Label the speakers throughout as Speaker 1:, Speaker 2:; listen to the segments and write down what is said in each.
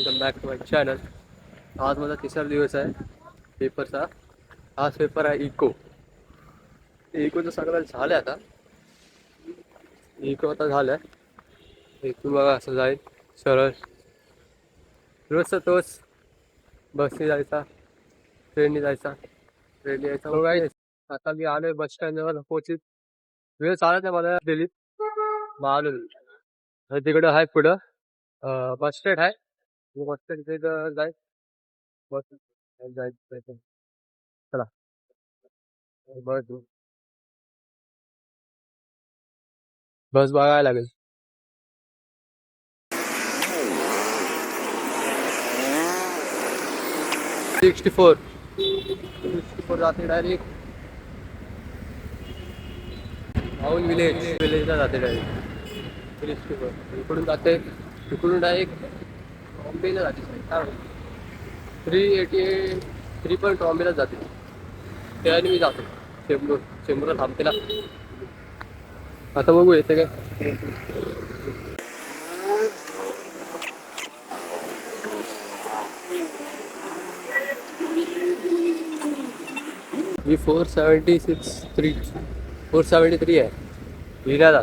Speaker 1: Welcome back to my channel. आज माझा तिसरा दिवस आहे पेपरचा. आज पेपर आहे इकोचं सगळं झालं आता. इको आता झालं आहे. इथून बघा असं जाईल सरळ. रोजचा तोच बसने जायचा, ट्रेनने जायचा, आता मी आलोय बस स्टँडवर पोहोचित. वेळ चालत नाही मला दिल्लीत. मग आलो तिकडं आहे पुढं बस स्टँड आहे. बस स्टँड जाईल बस जायचं. चला बस बस बघायला लागेल. सिक्स्टी फोर जाते डायरेक्ट माऊल विलेजला जाते डायरेक्ट 64. इकडून जाते, इकडून डायरेक्ट बॉम्बेला जाते. 388 3 पण बॉम्बेला जाते. त्याने मी जातो चेंबूरला थांबतेला. आता बघू येते काय. मी 473 आहे लिहिण्याला.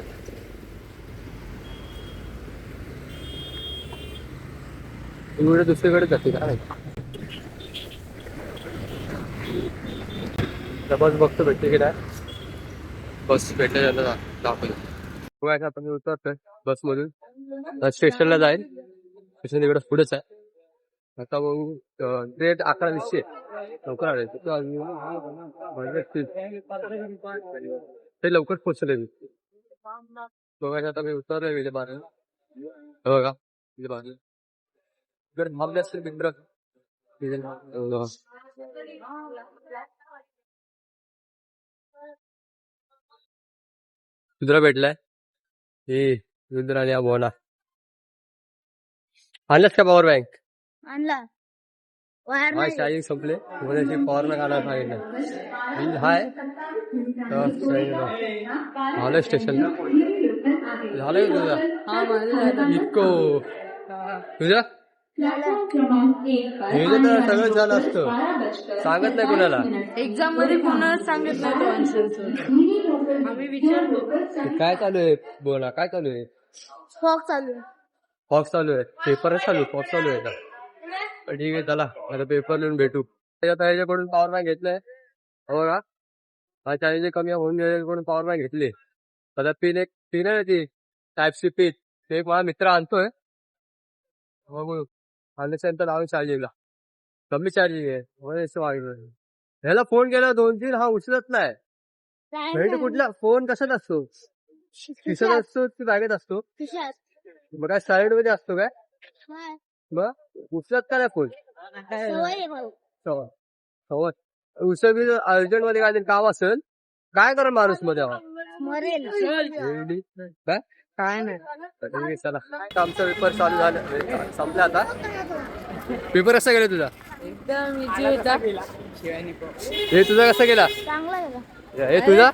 Speaker 1: एवढं दुसरीकडे जाते काय. बस बघतो भेटते की नाही. बस भेटले दाखवलं. आता मी उतरतोय बसमधून. स्टेशनला जाईल. स्टेशन तिकडं पुढेच आहे. आता बघू ट्रेन 11:20 लवकर आले ते लवकर पोहोचले मी. बघायचं आता मी उतरलोय विलेपार्ले. बघा विलेपार्ले इकडे थांबले असतील मित्र. रुद्र भेटलाय. हे रुद्र आणि बोला. आणलंच का पॉवर बँक?
Speaker 2: आणला.
Speaker 1: चार्जिंग संपले. पॉवर बँक आणायला सांगितलं. हाय झालं स्टेशनला. झालंय तुझा इतको तुझा तर सगळं झालं असतं. सांगत नाही कुणाला.
Speaker 2: एक्झाम मध्ये कोणाला सांगत नाही. आम्ही विचारतो
Speaker 1: काय चालू आहे. बोला काय चालू आहे. फॉक्स चालू आहे. पेपरच चालू. फॉक्स चालू आहे का. ठीक आहे चला आता पेपर लिहून भेटू. त्याच्याकडून पॉवर बँक घेतलंय. हो का. हा चार्जिंग कमी होऊन कडून पॉवर बँक घेतली. आता पिन आहे ती टाईप सी पिन. ते माझा मित्र आणतोय. बघू आणल्याच्यानंतर लावून चार्जिंगला. कमी चार्जिंग आहे. ह्याला फोन केला 2-3 हा उचलत नाही. कुठला फोन कशात असतो. खिशात असतो की बॅगेत असतो. मग काय साईड मध्ये असतो काय. मग उचलत का नाही फोन. उसळ बी अर्जंट मध्ये काय काम असेल काय करा माणूस मध्ये काय नाही. चला आमचा पेपर चालू झाला संपला आता. पेपर कसा गेला तुझा.
Speaker 2: एकदम इझी होता.
Speaker 1: हे तुझा कसा गेला. हे तुझा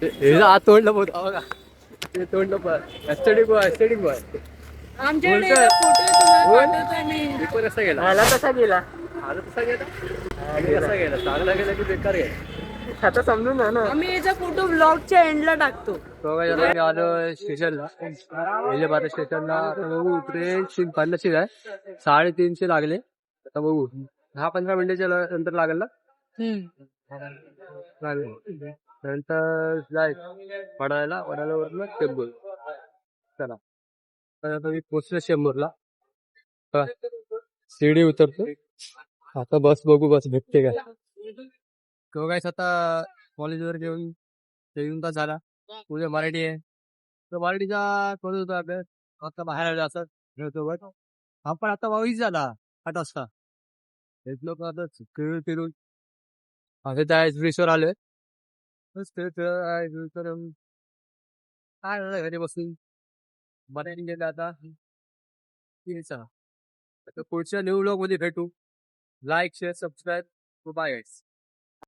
Speaker 1: हे आत तोंडलं बोलतो बघा. ते तोंडलं पण एस्थेटिक बॉय
Speaker 2: आमच्याकडे
Speaker 1: पेपर कसा गेला.
Speaker 2: कसा गेला.
Speaker 1: कसा गेला चांगला गेला की बेकार गेला.
Speaker 2: आता समजून ना आम्ही याचा फोटो ब्लॉगच्या एंडला टाकतो.
Speaker 1: मी आलो स्टेशनला. स्टेशनला बघू ट्रेन 50 आहे. 3:30 लागले. आता बघू 10-15 मिनिटाच्या नंतर लागेल ना. नंतर जाय वडाळ्याला वरून चेंबूर. चला आता मी पोचलो चेंबूरला. शिर्डी उतरतो. आता बस बघू बस भेटते का. काय आता कॉलेजवर येऊन तास झाला. उद्या मराठी आहे तर मराठीचा करत होता अभ्यास. आता बाहेर आलो असं सोबत. हा पण आता 22 झाला 8 वाजता. हेच लोक आता फिरून आता त्या ब्रिजवर आलोय. काय झालं घरी बसून मराठी गेलं आता. पुढच्या न्यू व्लॉग मध्ये भेटू. Like share subscribe. बाय गाईस.